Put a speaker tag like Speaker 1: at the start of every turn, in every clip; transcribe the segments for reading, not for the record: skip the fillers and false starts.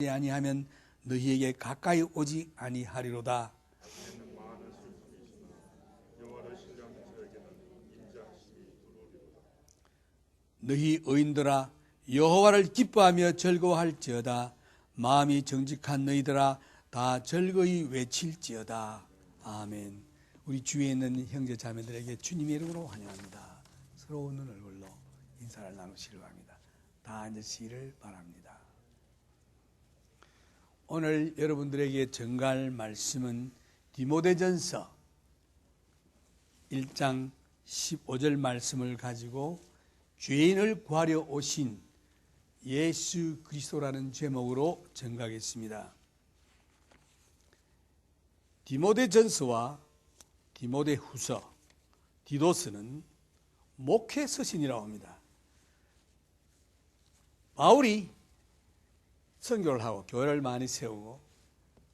Speaker 1: 아니하면 너희에게 가까이 오지 아니하리로다. 너희 의인들아 여호와를 기뻐하며 즐거워할지어다. 마음이 정직한 너희들아 다 즐거이 외칠지어다. 아멘. 우리 주위에 있는 형제 자매들에게 주님의 이름으로 환영합니다. 서로 웃는 얼굴로 인사를 나누시길 바랍니다. 다 앉으시기를 바랍니다. 오늘 여러분들에게 전갈 말씀은 디모데전서 1장 15절 말씀을 가지고 죄인을 구하려 오신 예수 그리스도라는 제목으로 전가하겠습니다. 디모데전서와 디모데후서, 디도스는 목회 서신이라고 합니다. 바울이 선교를 하고 교회를 많이 세우고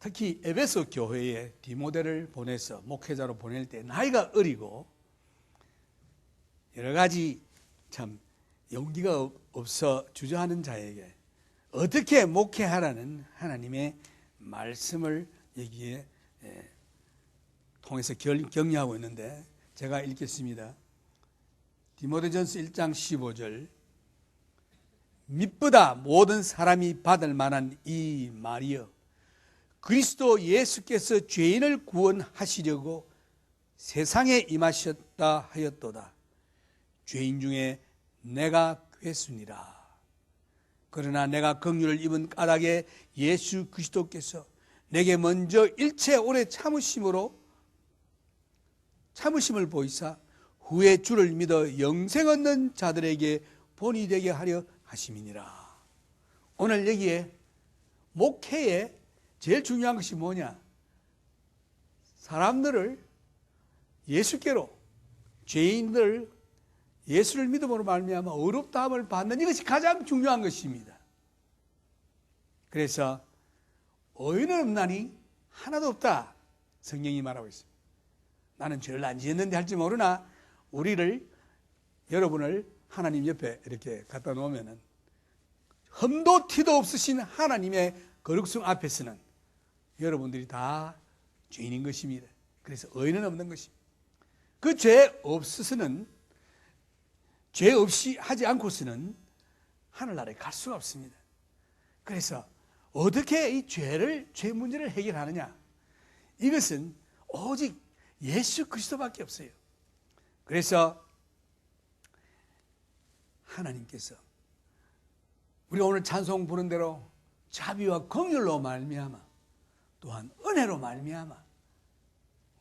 Speaker 1: 특히 에베소 교회에 디모데를 보내서 목회자로 보낼 때 나이가 어리고 여러 가지 참 용기가 없어 주저하는 자에게 어떻게 목회하라는 하나님의 말씀을 여기에 통해서 격려하고 있는데 제가 읽겠습니다. 디모데전서 1장 15절 mit보다 모든 사람이 받을 만한 이 말이여 그리스도 예수께서 죄인을 구원하시려고 세상에 임하셨다 하였도다. 죄인 중에 내가 괴수니라. 그러나 내가 긍휼을 입은 까닭에 예수 그리스도께서 내게 먼저 일체 오래 참으심을 보이사 후에 주를 믿어 영생 얻는 자들에게 본이 되게 하려 하심이니라. 오늘 여기에 목회에 제일 중요한 것이 뭐냐? 사람들을 예수께로, 죄인들 예수를 믿음으로 말미암아 의롭다함을 받는 이것이 가장 중요한 것입니다. 그래서 의인은 없나니 하나도 없다 성경이 말하고 있습니다. 나는 죄를 안 지었는데 할지 모르나 여러분을 하나님 옆에 이렇게 갖다 놓으면은 흠도 티도 없으신 하나님의 거룩성 앞에서는 여러분들이 다 죄인인 것입니다. 그래서 의인은 없는 것입니다. 그 죄 없어서는 죄 없이 하지 않고서는 하늘나라에 갈 수가 없습니다. 그래서 어떻게 이 죄 문제를 해결하느냐? 이것은 오직 예수 그리스도밖에 없어요. 그래서 하나님께서 우리가 오늘 찬송 부른 대로 자비와 긍휼로 말미암아 또한 은혜로 말미암아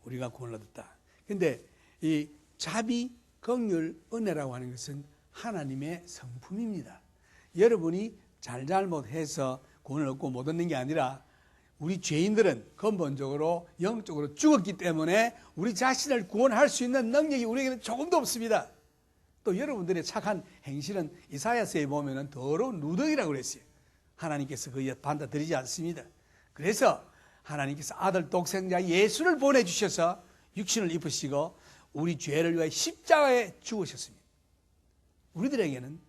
Speaker 1: 우리가 구원을 얻었다. 그런데 이 자비, 긍휼, 은혜라고 하는 것은 하나님의 성품입니다. 여러분이 잘못해서 구원을 얻고 못 얻는 게 아니라 우리 죄인들은 근본적으로 영적으로 죽었기 때문에 우리 자신을 구원할 수 있는 능력이 우리에게는 조금도 없습니다. 또 여러분들의 착한 행실은 이사야서에 보면 더러운 누더기라고 그랬어요. 하나님께서 그에 받아들이지 않습니다. 그래서 하나님께서 아들 독생자 예수를 보내주셔서 육신을 입으시고 우리 죄를 위하여 십자가에 죽으셨습니다. 우리들에게는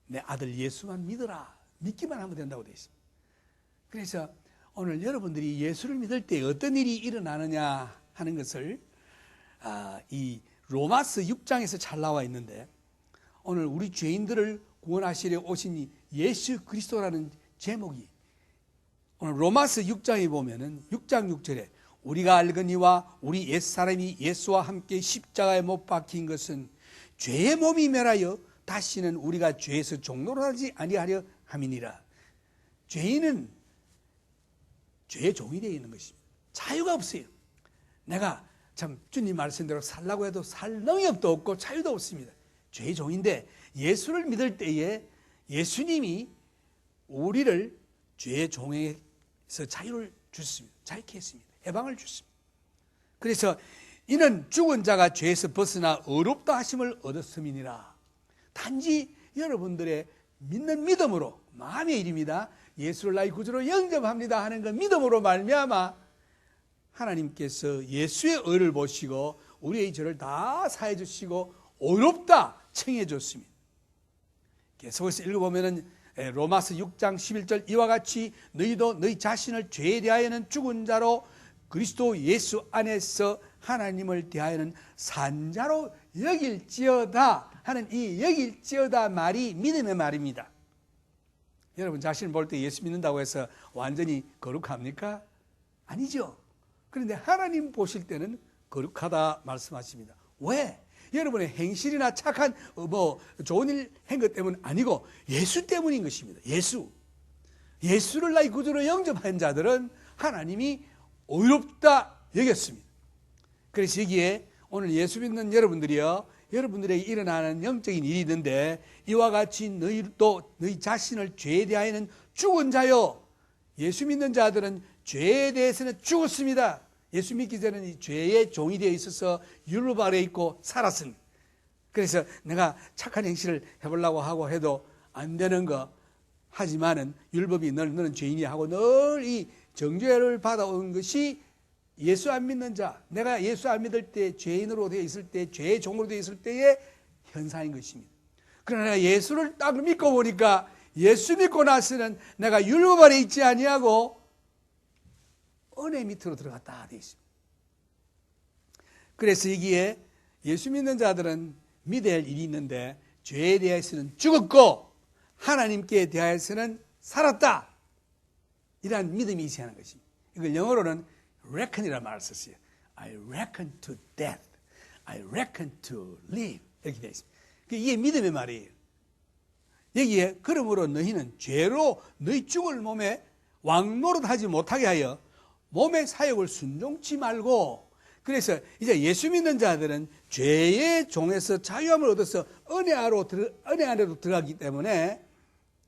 Speaker 1: 내 아들 예수만 믿어라, 믿기만 하면 된다고 되어 있습니다. 그래서 오늘 여러분들이 예수를 믿을 때 어떤 일이 일어나느냐 하는 것을 이 로마서 6장에서 잘 나와 있는데 오늘 우리 죄인들을 구원하시려 오신 예수 그리스도라는 제목이 오늘 로마서 6장에 보면은 6장 6절에 우리가 알거니와 우리 옛사람이 예수와 함께 십자가에 못 박힌 것은 죄의 몸이 멸하여 다시는 우리가 죄에서 종노릇하지 아니하려 함이니라. 죄인은 죄의 종이 되어 있는 것입니다. 자유가 없어요. 내가 참 주님 말씀대로 살라고 해도 살 능력도 없고 자유도 없습니다. 죄의 종인데 예수를 믿을 때에 예수님이 우리를 죄의 종에서 자유를 주셨습니다. 자유케 했습니다. 해방을 주셨습니다. 그래서 이는 죽은 자가 죄에서 벗어나 의롭다 하심을 얻었음이니라. 단지 여러분들의 믿는 믿음으로 마음의 일입니다. 예수를 나의 구주로 영접합니다 하는 그 믿음으로 말미암아 하나님께서 예수의 의를 보시고 우리의 죄를 다 사해 주시고 의롭다 청해 줬습니다. 계속해서 읽어보면 로마서 6장 11절 이와 같이 너희도 너희 자신을 죄에 대하여는 죽은 자로 그리스도 예수 안에서 하나님을 대하여는 산 자로 여길지어다 하는 이 여길지어다 말이 믿음의 말입니다. 여러분 자신을 볼 때 예수 믿는다고 해서 완전히 거룩합니까? 아니죠. 그런데 하나님 보실 때는 거룩하다 말씀하십니다. 왜? 여러분의 행실이나 착한 좋은 일 한 것 때문 아니고 예수 때문인 것입니다. 예수를 나의 구주로 영접한 자들은 하나님이 의롭다 여겼습니다. 그래서 여기에 오늘 예수 믿는 여러분들이요, 여러분들에게 일어나는 영적인 일이 있는데 이와 같이 너희도 너희 자신을 죄에 대하여는 죽은 자요. 예수 믿는 자들은 죄에 대해서는 죽었습니다. 예수 믿기 전에는 이 죄의 종이 되어 있어서 율법 아래에 있고 살았습니다. 그래서 내가 착한 행실을 해보려고 하고 해도 안 되는 거 하지만은 율법이 너는 죄인이야 하고 늘 이 정죄를 받아온 것이 예수 안 믿는 자, 내가 예수 안 믿을 때 죄인으로 되어 있을 때 죄의 종으로 되어 있을 때의 현상인 것입니다. 그러나 내가 예수를 딱 믿고 보니까 예수 믿고 나서는 내가 율법 아래 있지 아니하고 은혜 밑으로 들어갔다 되어 있습니다. 그래서 여기에 예수 믿는 자들은 믿어야 할 일이 있는데 죄에 대해서는 죽었고 하나님께 대하여서는 살았다. 이러한 믿음이 있어야 하는 것입니다. 이걸 영어로는 reckon이라는 말을 썼어요. I reckon to death. I reckon to live. 이렇게 되어 있습니다. 이게 믿음의 말이에요. 여기에 그러므로 너희는 죄로 너희 죽을 몸에 왕노릇하지 못하게 하여 몸의 사역을 순종치 말고, 그래서 이제 예수 믿는 자들은 죄의 종에서 자유함을 얻어서 은혜 안으로 들어가기 때문에,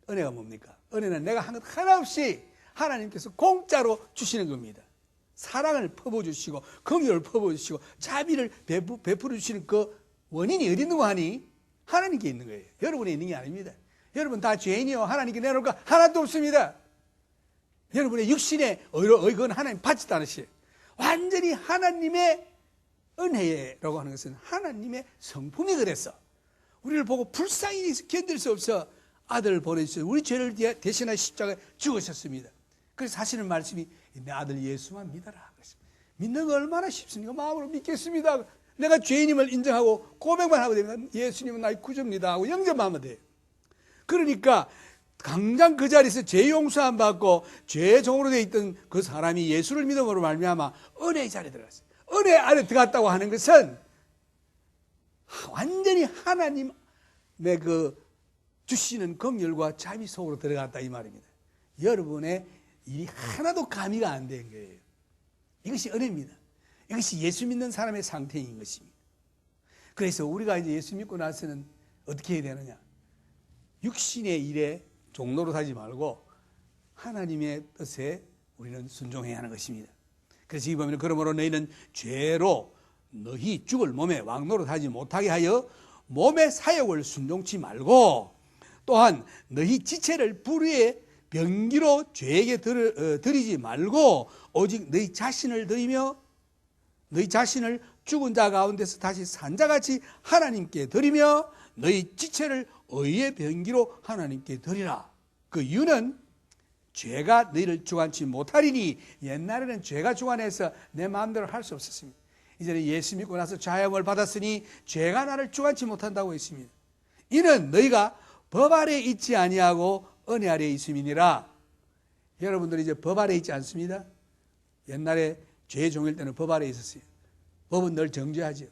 Speaker 1: 은혜가 뭡니까? 은혜는 내가 한 것 하나 없이 하나님께서 공짜로 주시는 겁니다. 사랑을 퍼부어주시고 긍휼을 퍼부어주시고 자비를 베풀어 주시는 그 원인이 어디 있는 거 하니? 하나님께 있는 거예요. 여러분에 있는 게 아닙니다. 여러분 다 죄인이요, 하나님께 내놓을 거 하나도 없습니다. 여러분의 육신의 의건 하나님 받지도 않으시요. 완전히 하나님의 은혜라고 하는 것은 하나님의 성품이 그랬어. 우리를 보고 불쌍히 견딜 수 없어 아들을 보내주셔서 우리 죄를 대신하여 십자가에 죽으셨습니다. 그래서 하시는 말씀이 내 아들 예수만 믿어라. 믿는 거 얼마나 쉽습니까? 마음으로 믿겠습니다. 내가 죄인임을 인정하고 고백만 하면 됩니다. 예수님은 나의 구주입니다 하고 영접하면 돼요. 그러니까 당장 그 자리에서 죄 용서함 받고 죄의 종으로 되어 있던 그 사람이 예수를 믿음으로 말미암아 은혜의 자리에 들어갔어요. 은혜 안에 들어갔다고 하는 것은 완전히 하나님의 그 주시는 긍휼과 자비 속으로 들어갔다 이 말입니다. 여러분의 일이 하나도 가미가 안 된 거예요. 이것이 은혜입니다. 이것이 예수 믿는 사람의 상태인 것입니다. 그래서 우리가 이제 예수 믿고 나서는 어떻게 해야 되느냐? 육신의 일에 종로로 하지 말고 하나님의 뜻에 우리는 순종해야 하는 것입니다. 그래서 이 보면 그러므로 너희는 죄로 너희 죽을 몸에 왕노릇 하지 못하게 하여 몸의 사역을 순종치 말고 또한 너희 지체를 불의의 병기로 죄에게 드리지 말고 오직 너희 자신을 드리며 너희 자신을 죽은 자 가운데서 다시 산 자같이 하나님께 드리며 너희 지체를 의의 병기로 하나님께 드리라. 그 이유는 죄가 너희를 주관치 못하리니, 옛날에는 죄가 주관해서 내 마음대로 할 수 없었습니다. 이제는 예수 믿고 나서 자유함을 받았으니 죄가 나를 주관치 못한다고 했습니다. 이는 너희가 법 아래에 있지 아니하고 은혜 아래에 있음이니라. 여러분들이 이제 법 아래에 있지 않습니다. 옛날에 죄의 종일 때는 법 아래에 있었어요. 법은 늘 정죄하죠.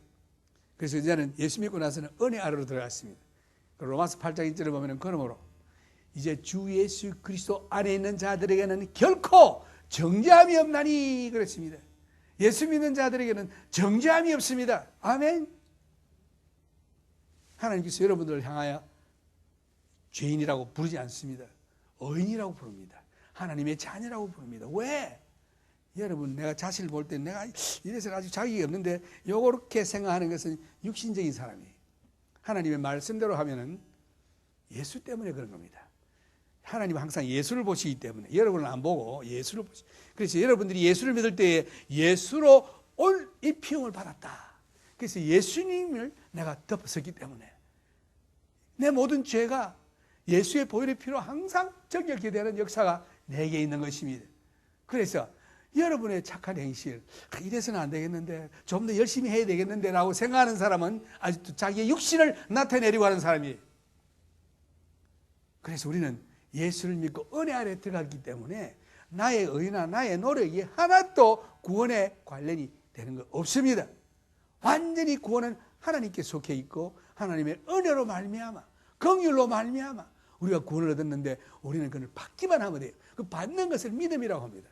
Speaker 1: 그래서 이제는 예수 믿고 나서는 은혜 아래로 들어갔습니다. 로마서 8장 1절을 보면 그러므로 이제 주 예수 그리스도 안에 있는 자들에게는 결코 정죄함이 없나니 그랬습니다. 예수 믿는 자들에게는 정죄함이 없습니다. 아멘. 하나님께서 여러분들을 향하여 죄인이라고 부르지 않습니다. 의인이라고 부릅니다. 하나님의 자녀라고 부릅니다. 왜? 여러분, 내가 자신을 볼 때 내가 이래서 아주 자격이 없는데 요렇게 생각하는 것은 육신적인 사람이에요. 하나님의 말씀대로 하면은 예수 때문에 그런 겁니다. 하나님은 항상 예수를 보시기 때문에 여러분은 안 보고 예수를 보시. 그래서 여러분들이 예수를 믿을 때에 예수로 올 이 피움을 받았다. 그래서 예수님을 내가 덮었기 때문에 내 모든 죄가 예수의 보혈의 피로 항상 정결케 되는 역사가 내게 있는 것입니다. 그래서 여러분의 착한 행실, 이래서는 안 되겠는데, 좀 더 열심히 해야 되겠는데 라고 생각하는 사람은 아직도 자기의 육신을 나타내려고 하는 사람이에요. 그래서 우리는 예수를 믿고 은혜 아래 들어갔기 때문에 나의 의나 나의 노력이 하나도 구원에 관련이 되는 거 없습니다. 완전히 구원은 하나님께 속해 있고 하나님의 은혜로 말미암아, 긍휼로 말미암아 우리가 구원을 얻었는데 우리는 그걸 받기만 하면 돼요. 그 받는 것을 믿음이라고 합니다.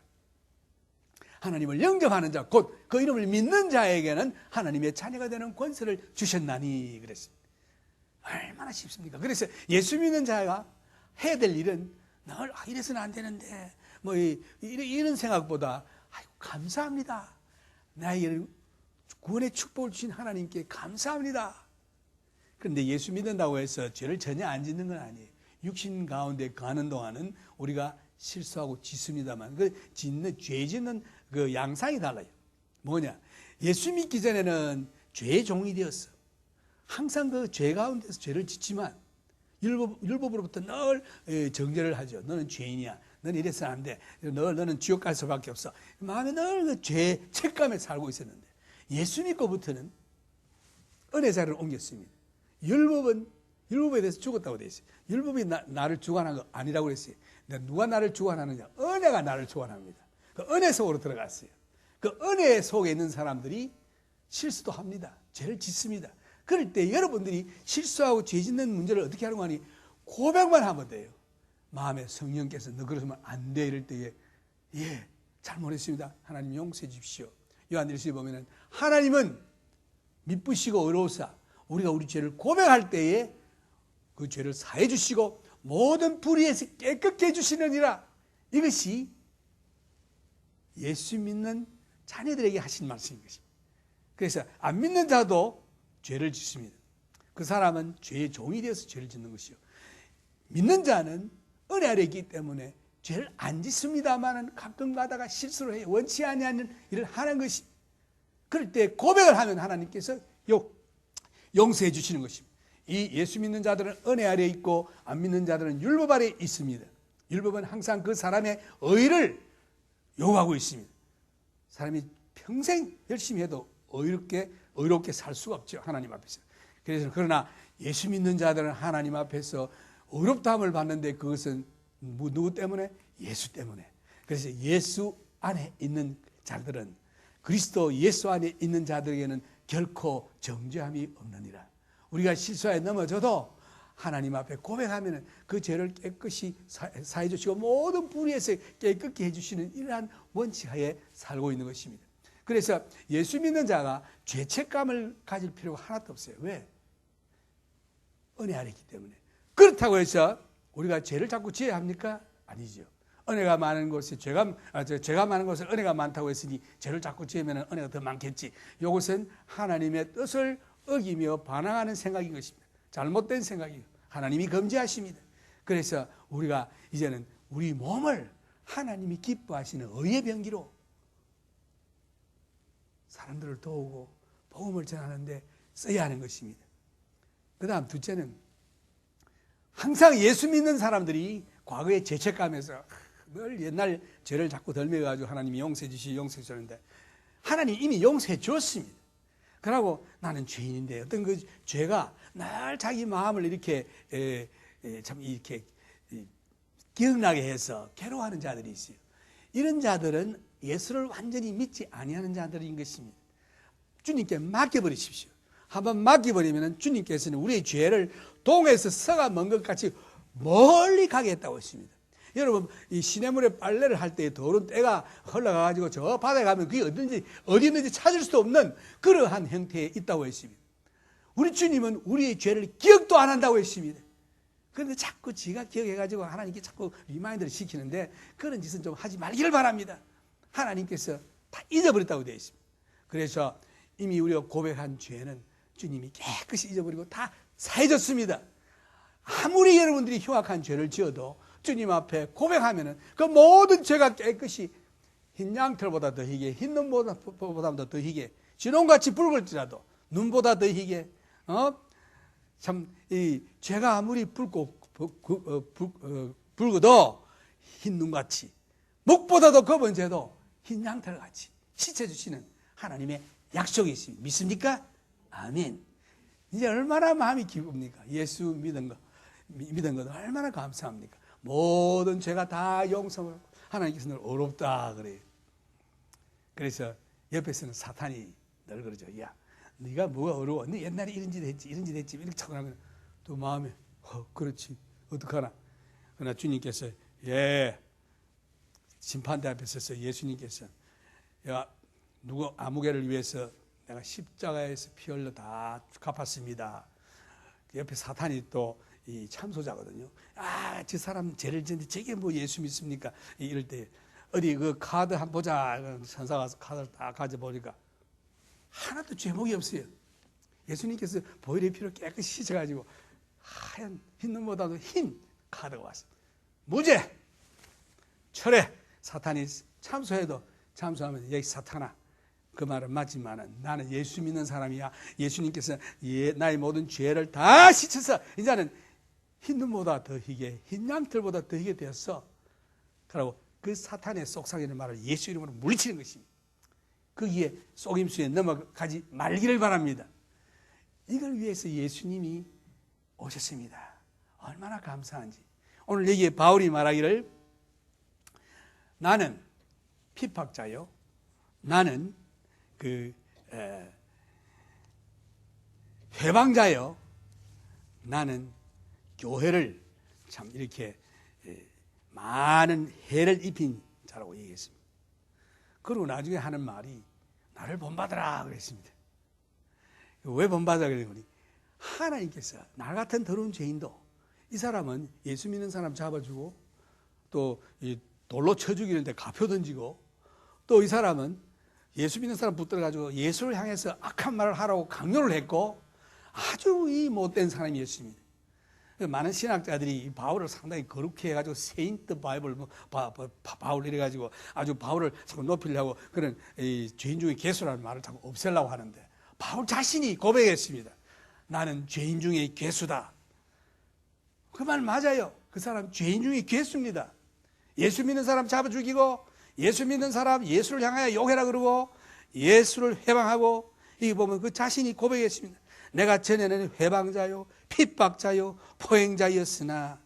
Speaker 1: 하나님을 영접하는 자, 곧 그 이름을 믿는 자에게는 하나님의 자녀가 되는 권세를 주셨나니 그랬습니다. 얼마나 쉽습니까? 그래서 예수 믿는 자가 해야 될 일은 늘 이래서는 안 되는데 뭐 이런 생각보다 아이고 감사합니다. 나에게 구원의 축복을 주신 하나님께 감사합니다. 그런데 예수 믿는다고 해서 죄를 전혀 안 짓는 건 아니에요. 육신 가운데 가는 동안은 우리가 실수하고 짓습니다만 그 죄 짓는 그 양상이 달라요. 뭐냐? 예수 믿기 전에는 죄의 종이 되었어. 항상 그 죄 가운데서 죄를 짓지만 율법으로부터 늘 정죄를 하죠. 너는 죄인이야. 너는 이래서는 안 돼. 너는 지옥 갈 수밖에 없어. 마음에 늘 그 죄 책감에 살고 있었는데 예수 믿고부터는 은혜 자리를 옮겼습니다. 율법에 대해서 죽었다고 되어 있어요. 율법이 나를 주관한 거 아니라고 그랬어요. 누가 나를 주관하느냐? 은혜가 나를 주관합니다. 그 은혜 속으로 들어갔어요. 그 은혜 속에 있는 사람들이 실수도 합니다. 죄를 짓습니다. 그럴 때 여러분들이 실수하고 죄 짓는 문제를 어떻게 하는 거 아니? 고백만 하면 돼요. 마음에 성령께서 너 그러면 안 돼 이럴 때에 잘못했습니다. 하나님 용서해 주십시오. 요한일서에 보면은 하나님은 미쁘시고 의로우사 우리가 우리 죄를 고백할 때에 그 죄를 사해 주시고 모든 불의에서 깨끗게 해주시느니라. 이것이 예수 믿는 자녀들에게 하신 말씀인 것입니다. 그래서 안 믿는 자도 죄를 짓습니다. 그 사람은 죄의 종이 되어서 죄를 짓는 것이요. 믿는 자는 은혜 아래 있기 때문에 죄를 안 짓습니다만은 가끔 가다가 실수를 해요. 원치 아니하는 일을 하는 것이. 그럴 때 고백을 하면 하나님께서 용서해 주시는 것입니다. 이 예수 믿는 자들은 은혜 아래 있고 안 믿는 자들은 율법 아래 있습니다. 율법은 항상 그 사람의 의를 요구하고 있습니다. 사람이 평생 열심히 해도 의롭게 살 수가 없죠. 하나님 앞에서. 그래서 그러나 예수 믿는 자들은 하나님 앞에서 의롭다함을 받는데 그것은 누구 때문에? 예수 때문에. 그래서 예수 안에 있는 자들은 그리스도 예수 안에 있는 자들에게는 결코 정죄함이 없느니라. 우리가 실수에 넘어져도 하나님 앞에 고백하면 그 죄를 깨끗이 사해 주시고 모든 불의에서 깨끗게 해주시는 이러한 원칙하에 살고 있는 것입니다. 그래서 예수 믿는 자가 죄책감을 가질 필요가 하나도 없어요. 왜? 은혜 아래 있기 때문에. 그렇다고 해서 우리가 죄를 자꾸 지어야 합니까? 아니죠. 은혜가 많은 곳에 죄가 많은 곳에 은혜가 많다고 했으니 죄를 자꾸 지으면 은혜가 더 많겠지. 이것은 하나님의 뜻을 어기며 반항하는 생각인 것입니다. 잘못된 생각이에요. 하나님이 금지하십니다. 그래서 우리가 이제는 우리 몸을 하나님이 기뻐하시는 의의 병기로 사람들을 도우고 복음을 전하는데 써야 하는 것입니다. 그 다음 둘째는 항상 예수 믿는 사람들이 과거에 죄책감에서 늘 옛날 죄를 자꾸 덜매가지고 하나님이 용서해 주시는데 하나님 이미 용서해 줬습니다. 그러고 나는 죄인인데 어떤 그 죄가 늘 자기 마음을 이렇게 참 이렇게 기억나게 해서 괴로워하는 자들이 있어요. 이런 자들은 예수를 완전히 믿지 아니하는 자들인 것입니다. 주님께 맡겨버리십시오. 한번 맡겨버리면 주님께서는 우리의 죄를 동에서 서가 먼 것 같이 멀리 가게 했다고 했습니다. 여러분 이 시냇물에 빨래를 할 때 더러운 때가 흘러가가지고 저 바다에 가면 그게 어디 있는지 찾을 수도 없는 그러한 형태에 있다고 했습니다. 우리 주님은 우리의 죄를 기억도 안 한다고 했습니다. 그런데 자꾸 지가 기억해가지고 하나님께 자꾸 리마인드를 시키는데 그런 짓은 좀 하지 말기를 바랍니다. 하나님께서 다 잊어버렸다고 되어 있습니다. 그래서 이미 우리가 고백한 죄는 주님이 깨끗이 잊어버리고 다 사해졌습니다. 아무리 여러분들이 흉악한 죄를 지어도 주님 앞에 고백하면은 그 모든 죄가 깨끗이 흰 양털보다 더 희게, 흰 눈보다 더 희게, 진홍같이 붉을지라도 눈보다 더 희게, 참 이 죄가 아무리 붉고 붉어도 흰 눈같이, 목보다도 검은 재도 흰 양털같이 씻어주시는 하나님의 약속이 있습니다. 믿습니까? 아멘. 이제 얼마나 마음이 기쁩니까? 예수 믿은 것 얼마나 감사합니까? 모든 죄가 다 용서를 하나님께서 늘 어렵다 그래요. 그래서 옆에서는 사탄이 늘 그러죠. 야, 네가 뭐가 어려워? 네 옛날에 이런 짓 했지 이렇게 차고 나면 또 마음에 그렇지 어떡하나. 그러나 주님께서 심판대 앞에 서서 예수님께서 야, 누구 아무개를 위해서 내가 십자가에서 피 흘려 다 갚았습니다. 옆에 사탄이 또 이 참소자거든요. 저 사람 죄를 짓는데 저게 뭐 예수 믿습니까? 이럴 때 어디 그 카드 한번 보자. 천사 가서 카드를 딱 가져보니까 하나도 죄목이 없어요. 예수님께서 보혈의 피로 깨끗이 씻어가지고 하얀 흰 눈보다도 흰 카드가 왔어요. 무죄! 철회! 사탄이 참소해도 참소하면 여기 사탄아, 그 말은 맞지만은 나는 예수 믿는 사람이야. 예수님께서 나의 모든 죄를 다 씻어서 이제는 흰 눈보다 더 희게, 흰 양털보다 더 희게 되었어. 그러고 그 사탄의 속삭이는 말을 예수 이름으로 물리치는 것입니다. 거기에 속임수에 넘어가지 말기를 바랍니다. 이걸 위해서 예수님이 오셨습니다. 얼마나 감사한지. 오늘 여기에 바울이 말하기를 나는 핍박자요, 나는 회방자요, 나는 교회를 참 이렇게 많은 해를 입힌 자라고 얘기했습니다. 그리고 나중에 하는 말이 나를 본받으라 그랬습니다. 왜 본받으라 그랬더니 하나님께서 나 같은 더러운 죄인도 이 사람은 예수 믿는 사람 잡아주고 또 돌로 쳐 죽이는데 가표 던지고 또 이 사람은 예수 믿는 사람 붙들어가지고 예수를 향해서 악한 말을 하라고 강요를 했고 아주 이 못된 사람이었습니다. 많은 신학자들이 바울을 상당히 거룩해 해가지고 세인트 바이블 바울 이래가지고 아주 바울을 자꾸 높이려고 그런 죄인 중에 괴수라는 말을 자꾸 없애려고 하는데 바울 자신이 고백했습니다. 나는 죄인 중에 괴수다. 그 말 맞아요. 그 사람 죄인 중에 괴수입니다. 예수 믿는 사람 잡아 죽이고 예수 믿는 사람 예수를 향하여 욕해라 그러고 예수를 회방하고 이게 보면 그 자신이 고백했습니다. 내가 전에는 회방자요 핍박자요 포행자였으나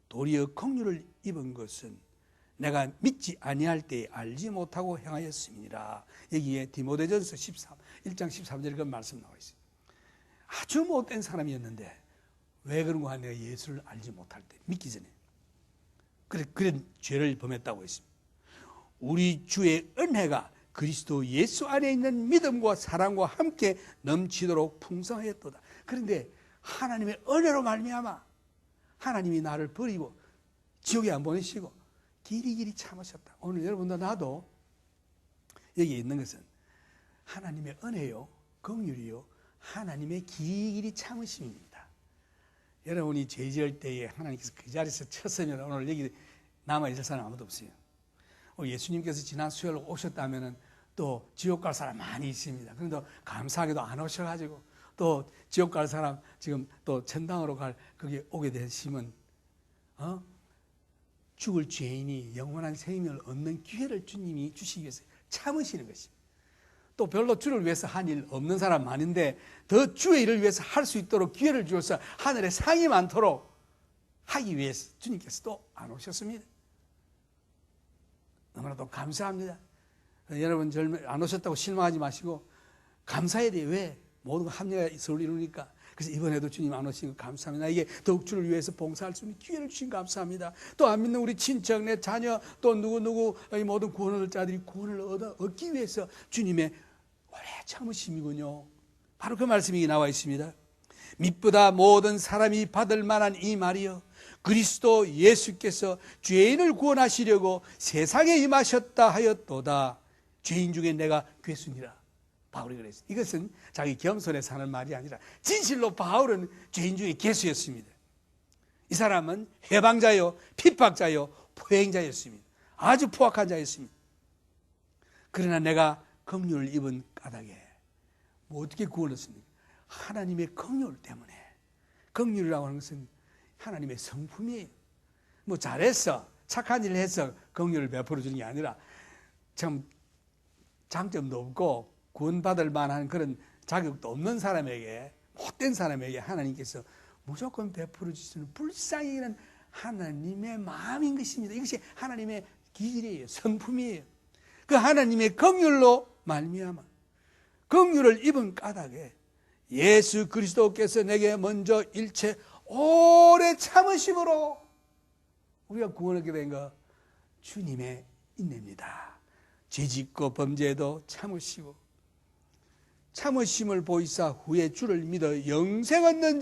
Speaker 1: 도리어 긍휼을 입은 것은 내가 믿지 아니할 때에 알지 못하고 행하였음이니라. 여기에 디모데전서 1장 13절에 그 말씀 나와 있어요. 아주 못된 사람이었는데 왜 그런가 하면 내가 예수를 알지 못할 때 믿기 전에 그런 죄를 범했다고 했습니다. 우리 주의 은혜가 그리스도 예수 안에 있는 믿음과 사랑과 함께 넘치도록 풍성하였도다. 그런데 하나님의 은혜로 말미암아 하나님이 나를 버리고 지옥에 안 보내시고 길이길이 참으셨다. 오늘 여러분도 나도 여기 있는 것은 하나님의 은혜요, 긍휼이요, 하나님의 길이길이 참으심입니다. 여러분이 죄 지을 때에 하나님께서 그 자리에서 쳤으면 오늘 여기 남아있을 사람 아무도 없어요. 예수님께서 지난 수요일 오셨다면 또 지옥 갈 사람 많이 있습니다. 그런데 감사하게도 안 오셔가지고 또 지옥 갈 사람 지금 또 천당으로 거기 오게 되시면 죽을 죄인이 영원한 생명을 얻는 기회를 주님이 주시기 위해서 참으시는 것입니다. 또 별로 주를 위해서 한 일 없는 사람 많은데 더 주의 일을 위해서 할 수 있도록 기회를 주어서 하늘에 상이 많도록 하기 위해서 주님께서 또 안 오셨습니다. 너무나도 감사합니다. 여러분 안 오셨다고 실망하지 마시고 감사해야 돼요. 왜? 모든 합리가 서울 이루니까. 그래서 이번에도 주님 안 오신 거 감사합니다. 나에게 더욱 주를 위해서 봉사할 수 있는 기회를 주신 감사합니다. 또 안 믿는 우리 친척, 내 자녀, 또 누구 이 모든 구원을 얻을 자들이 구원을 얻기 위해서 주님의 오래 참으심이군요. 바로 그 말씀이 나와 있습니다. 믿보다 모든 사람이 받을 만한 이 말이요 그리스도 예수께서 죄인을 구원하시려고 세상에 임하셨다 하였도다. 죄인 중에 내가 괴수니라. 바울이 그랬어요. 이것은 자기 겸손해서 하는 말이 아니라 진실로 바울은 죄인 중에 괴수였습니다. 이 사람은 해방자요, 핍박자요, 포행자였습니다. 아주 포악한 자였습니다. 그러나 내가 긍휼을 입은 까닭에 어떻게 구원했습니까? 하나님의 긍휼 때문에. 긍휼이라고 하는 것은 하나님의 성품이에요. 뭐 잘했어, 착한 일을 해서 긍휼을 베풀어 주는 게 아니라 참 장점도 없고 구원받을 만한 그런 자격도 없는 사람에게, 못된 사람에게 하나님께서 무조건 베풀어 주시는 불쌍히 여기는 하나님의 마음인 것입니다. 이것이 하나님의 기질이에요. 성품이에요. 그 하나님의 긍휼로 말미암아 긍휼을 입은 까닭에 예수 그리스도께서 내게 먼저 일체 오래 참으심으로 우리가 구원하게 된 거 주님의 인내입니다. 죄짓고 범죄도 참으시고 참으심을 보이사 후에 주를 믿어 영생 얻는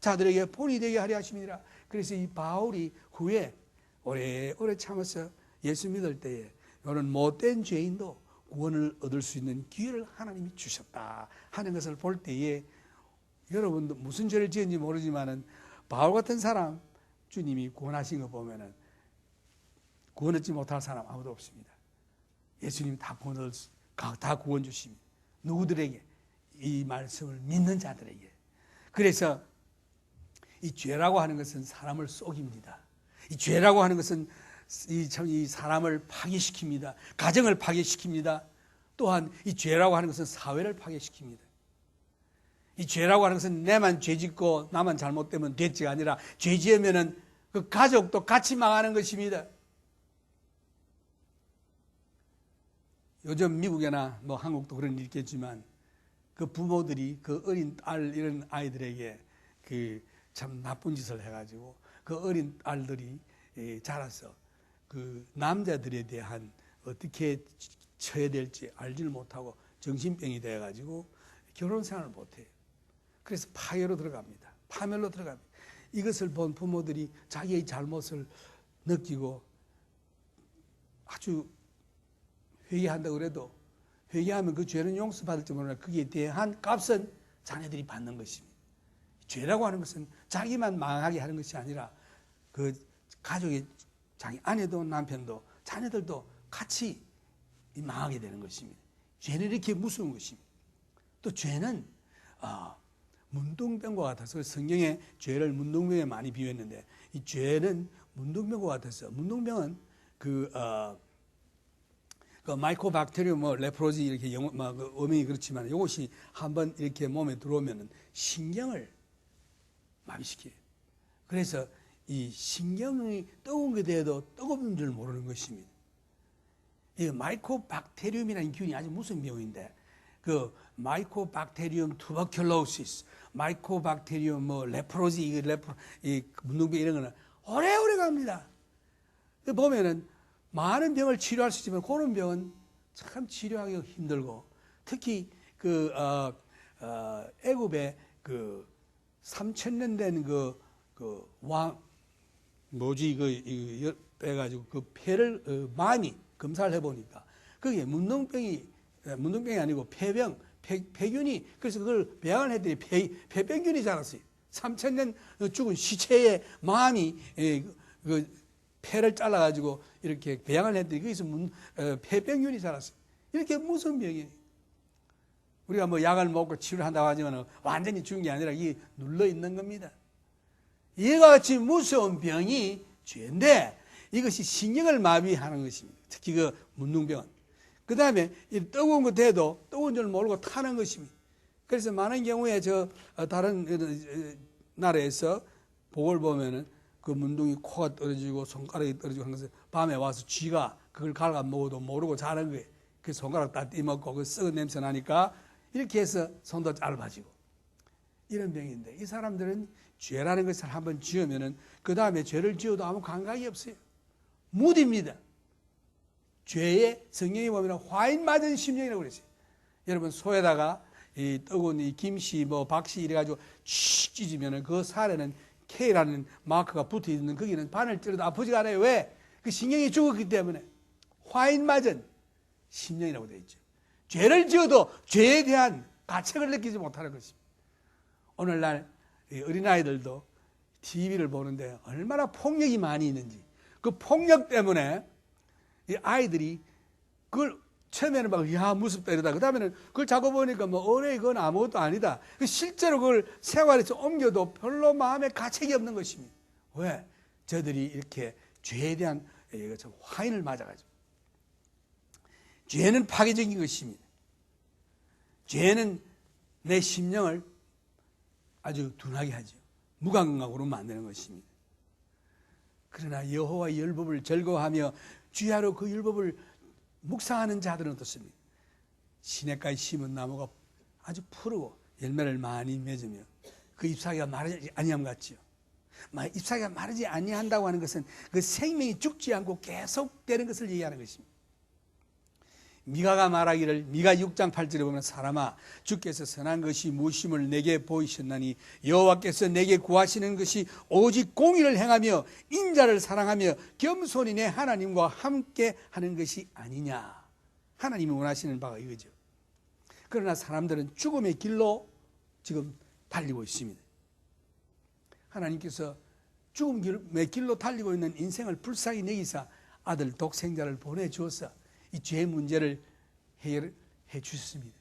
Speaker 1: 자들에게 본이 되게 하려 하심이니라. 그래서 이 바울이 후에 오래오래 참아서 예수 믿을 때에 이런 못된 죄인도 구원을 얻을 수 있는 기회를 하나님이 주셨다 하는 것을 볼 때에 여러분도 무슨 죄를 지은지 모르지만은 바울 같은 사람 주님이 구원하신 거 보면은 구원 얻지 못할 사람 아무도 없습니다. 예수님이 다 구원 주십니다. 누구들에게? 이 말씀을 믿는 자들에게. 그래서 이 죄라고 하는 것은 사람을 속입니다. 이 죄라고 하는 것은 이 사람을 파괴시킵니다. 가정을 파괴시킵니다. 또한 이 죄라고 하는 것은 사회를 파괴시킵니다. 이 죄라고 하는 것은 내만 죄짓고 나만 잘못되면 됐지가 아니라 죄지으면은 그 가족도 같이 망하는 것입니다. 요즘 미국이나 뭐 한국도 그런 일이 있겠지만 그 부모들이 그 어린 딸 이런 아이들에게 그 참 나쁜 짓을 해가지고 그 어린 딸들이 자라서 그 남자들에 대한 어떻게 쳐야 될지 알지를 못하고 정신병이 돼가지고 결혼 생활을 못해요. 그래서 파멸로 들어갑니다. 이것을 본 부모들이 자기의 잘못을 느끼고 아주 회개한다고 그래도 회개하면 그 죄는 용서받을지 모르나 거기에 대한 값은 자녀들이 받는 것입니다. 죄라고 하는 것은 자기만 망하게 하는 것이 아니라 그 가족의 자기 아내도 남편도 자녀들도 같이 망하게 되는 것입니다. 죄는 이렇게 무서운 것입니다. 또 죄는 문둥병과 같아서 성경에 죄를 문둥병에 많이 비유했는데 이 죄는 문둥병과 같아서 문둥병은 그 마이코박테리움 레프로지 이렇게 어명이 그렇지만 이것이 한번 이렇게 몸에 들어오면은 신경을 마비시켜요. 그래서 이 신경이 뜨거운 게 돼도 뜨거운 줄 모르는 것입니다. 이 마이코박테리움이라는 균이 아주 무슨 병인데 그 마이코박테리움 투버큘로시스, 마이코박테리움 레프로지 이 문둥병 이런 거는 오래오래 갑니다. 보면은 많은 병을 치료할 수 있지만 그런 병은 참 치료하기가 힘들고 특히 그 애굽의 그 3,000년 된 그 왕 빼가지고 그 폐를 많이 검사를 해보니까 그게 문둥병이 아니고 폐균이 그래서 그걸 배양을 했더니 폐병균이 자랐어요. 3,000년 죽은 시체의 마음이 그 폐를 잘라가지고 이렇게 배양을 했더니 거기서 폐병균이 자랐어요. 이렇게 무슨 병이에요? 우리가 뭐 약을 먹고 치료를 한다고 하지만 완전히 죽은 게 아니라 이게 눌러 있는 겁니다. 이와 같이 무서운 병이 죄인데 이것이 신경을 마비하는 것입니다. 특히 그 문둥병은. 그 다음에 뜨거운 거 돼도 뜨거운 줄 모르고 타는 것입니다. 그래서 많은 경우에 다른 나라에서 복을 보면은 그 문둥이 코가 떨어지고 손가락이 떨어지고 하는 것을 밤에 와서 쥐가 그걸 갈아 먹어도 모르고 자는 거예요. 그 손가락 다 띠먹고 그 썩은 냄새 나니까 이렇게 해서 손도 짧아지고 이런 병인데 이 사람들은 죄라는 것을 한번 지으면은 그 다음에 죄를 지어도 아무 감각이 없어요. 무디입니다. 죄의 성경에 보면 화인 맞은 심령이라고 그랬어요. 여러분 소에다가 이 뜨거운 이 김씨 박씨 이래가지고 칙 찢으면은 그 살에는 K라는 마크가 붙어 있는 거기는 바늘 찔러도 아프지가 않아요. 왜? 그 신경이 죽었기 때문에 화인 맞은 심령이라고 되어 있죠. 죄를 지어도 죄에 대한 가책을 느끼지 못하는 것입니다. 오늘날 어린아이들도 TV를 보는데 얼마나 폭력이 많이 있는지 그 폭력 때문에 이 아이들이 그걸 처음에는 무섭다 이러다 그 다음에는 그걸 자꾸 보니까 그건 아무것도 아니다. 실제로 그걸 생활에서 옮겨도 별로 마음에 가책이 없는 것입니다. 왜? 저들이 이렇게 죄에 대한 화인을 맞아가지고. 죄는 파괴적인 것입니다. 죄는 내 심령을 아주 둔하게 하죠. 무감각으로 만드는 것입니다. 그러나 여호와의 율법을 즐거워하며 주야로 그 율법을 묵상하는 자들은 어떻습니까? 시냇가에 심은 나무가 아주 푸르고 열매를 많이 맺으며 그 잎사귀가 마르지 아니함 같지요. 잎사귀가 마르지 아니한다고 하는 것은 그 생명이 죽지 않고 계속되는 것을 얘기하는 것입니다. 미가가 말하기를, 미가 6장 8절에 보면, 사람아 주께서 선한 것이 무엇임을 내게 보이셨나니 여호와께서 내게 구하시는 것이 오직 공의를 행하며 인자를 사랑하며 겸손히 내 하나님과 함께 하는 것이 아니냐. 하나님이 원하시는 바가 이거죠. 그러나 사람들은 죽음의 길로 지금 달리고 있습니다. 하나님께서 죽음의 길로 달리고 있는 인생을 불쌍히 여기사 아들 독생자를 보내주어서 이 죄의 문제를 해결해 주셨습니다.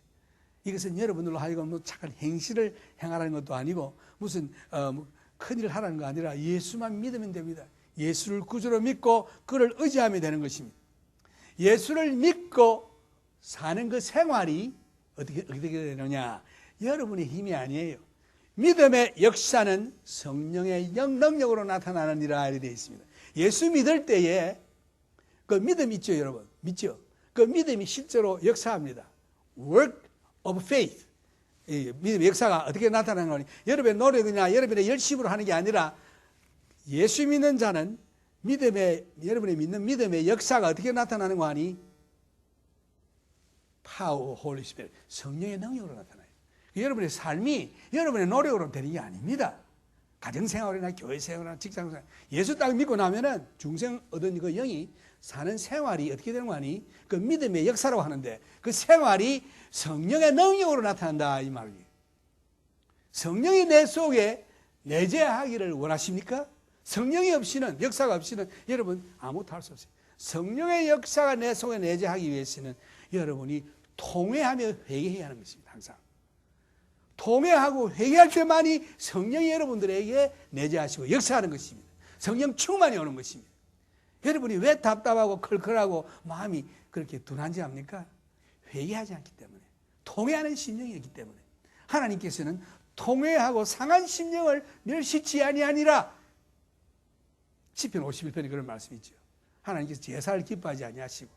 Speaker 1: 이것은 여러분들로 하여금 착한 행실을 행하라는 것도 아니고 무슨 큰일을 하라는 거 아니라 예수만 믿으면 됩니다. 예수를 구주로 믿고 그를 의지하면 되는 것입니다. 예수를 믿고 사는 그 생활이 어떻게 되느냐? 여러분의 힘이 아니에요. 믿음의 역사는 성령의 능력으로 나타나느니라 이렇게 되어 있습니다. 예수 믿을 때에 그 믿음 있죠, 여러분? 믿죠? 그 믿음이 실제로 역사합니다. Work of faith. 믿음의 역사가 어떻게 나타나는 거니? 여러분의 노력이나 여러분의 열심으로 하는 게 아니라 예수 믿는 자는 여러분이 믿는 믿음의 역사가 어떻게 나타나는 거 아니? Power of Holy Spirit. 성령의 능력으로 나타나요. 여러분의 삶이 여러분의 노력으로 되는 게 아닙니다. 가정생활이나 교회생활이나 직장생활. 예수 딱 믿고 나면은 중생 얻은 그 영이 사는 생활이 어떻게 되는 거 아니? 그 믿음의 역사라고 하는데 그 생활이 성령의 능력으로 나타난다 이 말이에요. 성령이 내 속에 내재하기를 원하십니까? 성령이 없이는, 역사가 없이는 여러분 아무것도 할 수 없어요. 성령의 역사가 내 속에 내재하기 위해서는 여러분이 통회하며 회개해야 하는 것입니다. 항상 통회하고 회개할 때만이 성령이 여러분들에게 내재하시고 역사하는 것입니다. 성령 충만이 오는 것입니다. 여러분이 왜 답답하고 컬컬하고 마음이 그렇게 둔한지 압니까? 회개하지 않기 때문에, 통회하는 심령이었기 때문에. 하나님께서는 통회하고 상한 심령을 멸시치 아니하니라. 시편 51편에 그런 말씀이 있죠. 하나님께서 제사를 기뻐하지 아니하시고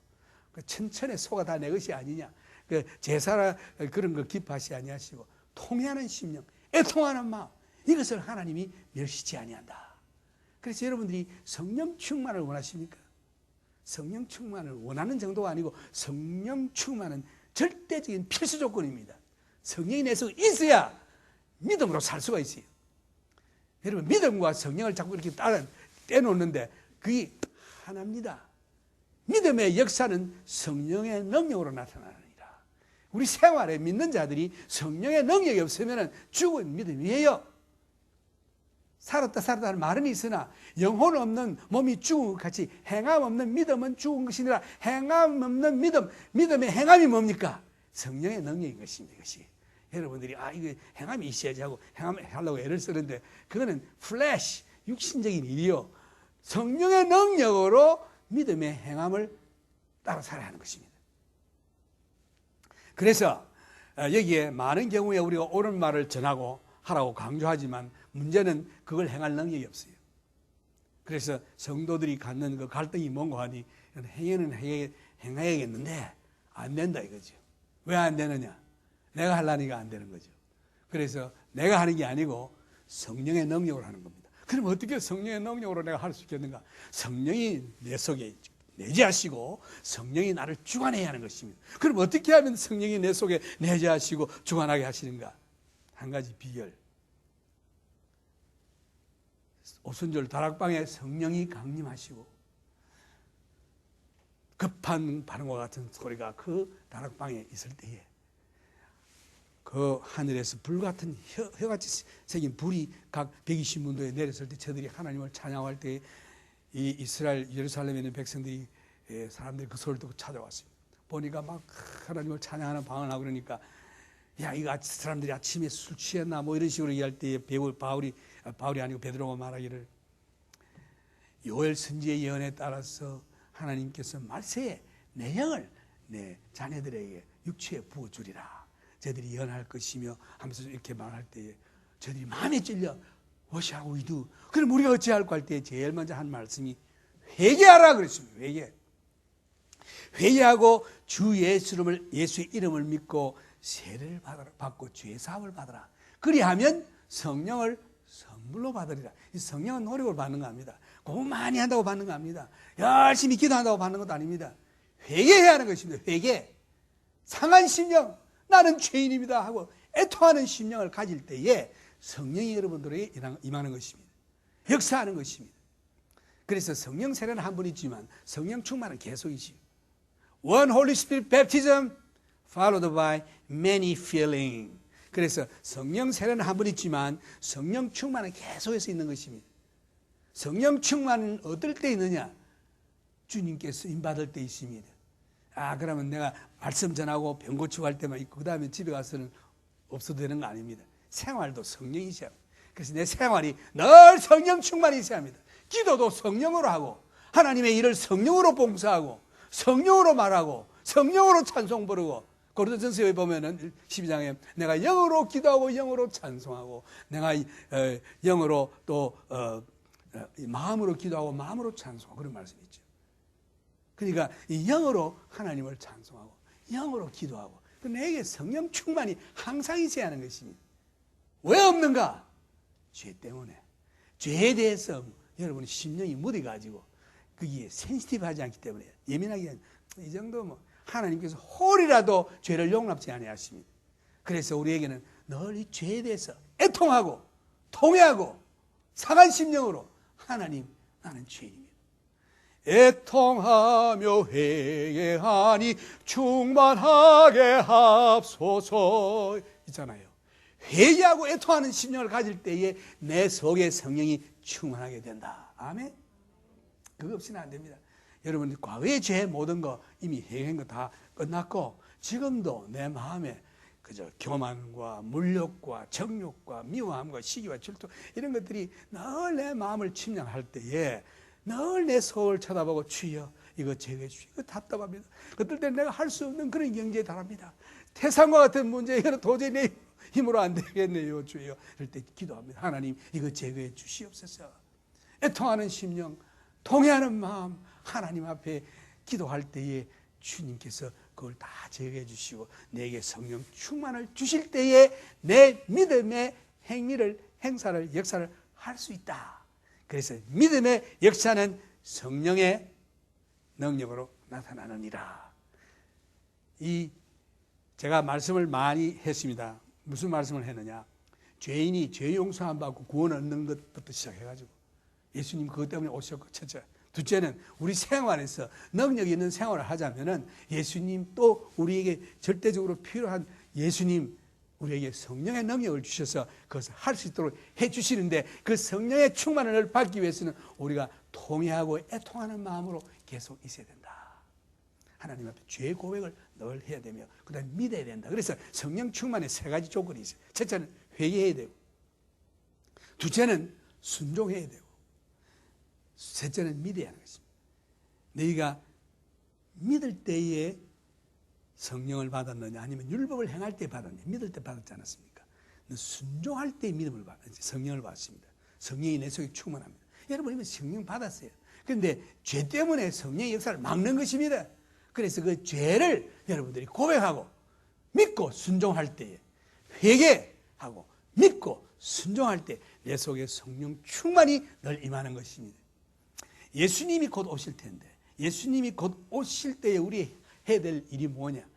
Speaker 1: 그 천천에 소가 다 내 것이 아니냐. 그 제사라 그런 거 기뻐하지 아니하시고 통회하는 심령, 애통하는 마음, 이것을 하나님이 멸시치 아니한다. 그래서 여러분들이 성령 충만을 원하십니까? 성령 충만을 원하는 정도가 아니고 성령 충만은 절대적인 필수 조건입니다. 성령이 내 속에 있어야 믿음으로 살 수가 있어요. 여러분 믿음과 성령을 자꾸 이렇게 떼놓는데 그게 하나입니다. 믿음의 역사는 성령의 능력으로 나타나느니라. 우리 생활에 믿는 자들이 성령의 능력이 없으면 죽은 믿음이에요. 살았다 하는 말은 있으나 영혼 없는 몸이 죽은 것 같이 행함 없는 믿음은 죽은 것이 아니라 행함 없는 믿음의 행함이 뭡니까? 성령의 능력인 것입니다. 이것이. 여러분들이 이거 행함이 있어야지 하고 행함하려고 애를 쓰는데 그거는 플래시, 육신적인 일이요. 성령의 능력으로 믿음의 행함을 따라 살아야 하는 것입니다. 그래서 여기에 많은 경우에 우리가 옳은 말을 전하고 하라고 강조하지만 문제는 그걸 행할 능력이 없어요. 그래서 성도들이 갖는 그 갈등이 뭔가 하니 행해야겠는데 안 된다 이거죠. 왜 안 되느냐? 내가 하려니까 안 되는 거죠. 그래서 내가 하는 게 아니고 성령의 능력으로 하는 겁니다. 그럼 어떻게 성령의 능력으로 내가 할 수 있겠는가? 성령이 내 속에 내재하시고 성령이 나를 주관해야 하는 것입니다. 그럼 어떻게 하면 성령이 내 속에 내재하시고 주관하게 하시는가? 한 가지 비결. 오순절 다락방에 성령이 강림하시고 급한 바람과 같은 소리가 그 다락방에 있을 때에 그 하늘에서 불같은 혀같이 새긴 불이 각 120문도에 내렸을 때 저들이 하나님을 찬양할 때 이 이스라엘 예루살렘에 있는 백성들이 사람들이 그 소리를 듣고 찾아왔습니다. 보니까 막 하나님을 찬양하는 방언을 하고 그러니까 야 이거 사람들이 아침에 술 취했나 뭐 이런 식으로 얘기할 때 바울이 아니고 베드로가 말하기를 요엘 선지의 예언에 따라서 하나님께서 말세에 내 영을 내 자녀들에게 육체에 부어주리라. 저들이 예언할 것이며 하면서 이렇게 말할 때에 저들이 마음에 찔려 What shall we do? 그럼 우리가 어찌할까 할 때 제일 먼저 한 말씀이 회개하라 그랬습니다. 회개하고 주 예수의 이름을 믿고 세례를 받고 죄 사함을 받으라. 그리하면 성령을 선물로 받으리라. 이 성령은 노력을 받는 겁니다. 공부 많이 한다고 받는 겁니다. 열심히 기도한다고 받는 것도 아닙니다. 회개해야 하는 것입니다. 회개. 상한 심령, 나는 죄인입니다 하고 애통하는 심령을 가질 때에 성령이 여러분들에게 임하는 것입니다. 역사하는 것입니다. 그래서 성령 세례는 한 번 있지만 성령 충만은 계속이지요. One Holy Spirit Baptism followed by many filling. 그래서 성령 세례는 한 번 있지만 성령 충만은 계속해서 있는 것입니다. 성령 충만은 어떨 때 있느냐? 주님께서 임받을 때 있습니다. 그러면 내가 말씀 전하고 병 고치고 할 때만 있고 그 다음에 집에 가서는 없어도 되는 거 아닙니다. 생활도 성령이 있어야 합니다. 그래서 내 생활이 늘 성령 충만이 있어야 합니다. 기도도 성령으로 하고 하나님의 일을 성령으로 봉사하고 성령으로 말하고 성령으로 찬송 부르고 고린도전서에 보면은 12장에 내가 영어로 기도하고 영어로 찬송하고 내가 영어로 또 마음으로 기도하고 마음으로 찬송하고 그런 말씀이 있죠. 그러니까 이 영어로 하나님을 찬송하고 영어로 기도하고 내게 성령 충만이 항상 있어야 하는 것입니다. 왜 없는가? 죄 때문에. 죄에 대해서 여러분의 심령이 무뎌가지고 거기에 센시티브하지 않기 때문에 예민하게 이 정도 뭐 하나님께서 홀이라도 죄를 용납지 아니하십니다. 그래서 우리에게는 늘 이 죄에 대해서 애통하고 통회하고 상한 심령으로 하나님 나는 죄인입니다. 애통하며 회개하니 충만하게 합소서 있잖아요. 회개하고 애통하는 심령을 가질 때에 내 속에 성령이 충만하게 된다. 아멘. 그거 없이는 안 됩니다. 여러분 과거의 죄 모든 거 이미 해결한 거 다 끝났고 지금도 내 마음에 그저 교만과 물욕과 정욕과 미워함과 시기와 질투 이런 것들이 늘 내 마음을 침략할 때에 늘 내 속을 쳐다보고 주여 이거 제거해 주시고 이거 답답합니다. 그럴 때 내가 할 수 없는 그런 경지에 달합니다. 태산과 같은 문제 이거는 도저히 내 힘으로 안 되겠네요 주여. 이럴 때 기도합니다. 하나님 이거 제거해 주시옵소서. 애통하는 심령 통회하는 마음 하나님 앞에 기도할 때에 주님께서 그걸 다 제거해 주시고 내게 성령 충만을 주실 때에 내 믿음의 행사를 역사를 할 수 있다. 그래서 믿음의 역사는 성령의 능력으로 나타나느니라. 제가 말씀을 많이 했습니다. 무슨 말씀을 했느냐? 죄인이 죄 용서함 받고 구원 얻는 것부터 시작해가지고 예수님 그것 때문에 오셨고 첫째. 둘째는 우리 생활에서 능력 있는 생활을 하자면은 예수님 또 우리에게 절대적으로 필요한 예수님 우리에게 성령의 능력을 주셔서 그것을 할 수 있도록 해주시는데 그 성령의 충만을 받기 위해서는 우리가 통회하고 애통하는 마음으로 계속 있어야 된다. 하나님 앞에 죄 고백을 늘 해야 되며 그 다음에 믿어야 된다. 그래서 성령 충만의 세 가지 조건이 있어요. 첫째는 회개해야 되고 둘째는 순종해야 되고 셋째는 믿어야 하는 것입니다. 너희가 믿을 때에 성령을 받았느냐 아니면 율법을 행할 때 받았느냐. 믿을 때 받았지 않았습니까? 순종할 때 믿음을 성령을 받습니다. 성령이 내 속에 충만합니다. 여러분 이미 성령 받았어요. 그런데 죄 때문에 성령의 역사를 막는 것입니다. 그래서 그 죄를 여러분들이 고백하고 믿고 순종할 때에 회개하고 믿고 순종할 때 내 속에 성령 충만이 늘 임하는 것입니다. 예수님이 곧 오실 텐데 예수님이 곧 오실 때에 우리 해야 될 일이 뭐냐?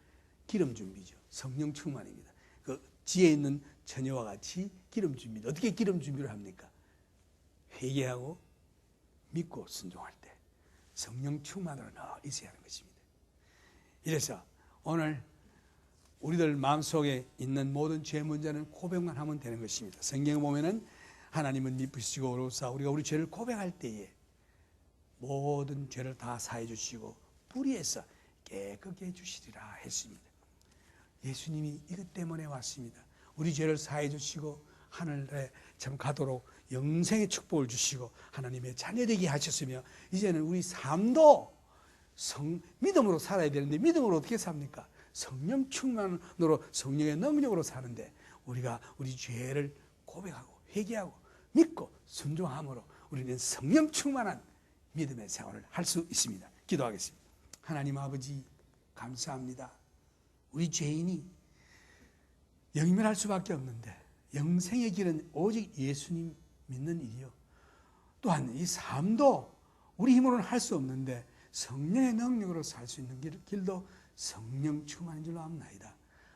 Speaker 1: 기름 준비죠. 성령 충만입니다. 그 지혜 있는 처녀와 같이 기름 준비. 어떻게 기름 준비를 합니까? 회개하고 믿고 순종할 때 성령 충만으로 늘 있어야 하는 것입니다. 이래서 오늘 우리들 마음속에 있는 모든 죄 문제는 고백만 하면 되는 것입니다. 성경에 보면은 하나님은 미쁘시고 어려우사 우리가 우리 죄를 고백할 때에 모든 죄를 다 사해 주시고 불의해서 깨끗게 해주시리라 했습니다. 예수님이 이것 때문에 왔습니다. 우리 죄를 사해 주시고 하늘에 참 가도록 영생의 축복을 주시고 하나님의 자녀되게 하셨으며 이제는 우리 삶도 믿음으로 살아야 되는데 믿음으로 어떻게 삽니까? 성령 충만으로 성령의 능력으로 사는데 우리가 우리 죄를 고백하고 회개하고 믿고 순종함으로 우리는 성령 충만한 믿음의 생활을 할 수 있습니다. 기도하겠습니다. 하나님 아버지 감사합니다. 우리 죄인이 영멸할 수밖에 없는데 영생의 길은 오직 예수님 믿는 일이요. 또한 이 삶도 우리 힘으로는 할 수 없는데 성령의 능력으로 살 수 있는 길도 성령 충만인 줄로 압나이다.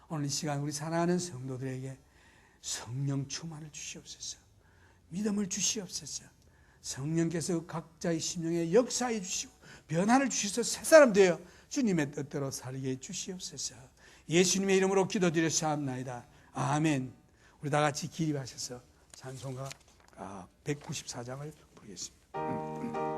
Speaker 1: 오늘 이 시간 우리 사랑하는 성도들에게 성령 충만을 주시옵소서. 믿음을 주시옵소서. 성령께서 각자의 심령에 역사해 주시고 변화를 주셔서 새 사람 되어 주님의 뜻대로 살게 해 주시옵소서. 예수님의 이름으로 기도드렸사옵나이다. 아멘. 우리 다 같이 기립하셔서 찬송가 194장을 부르겠습니다.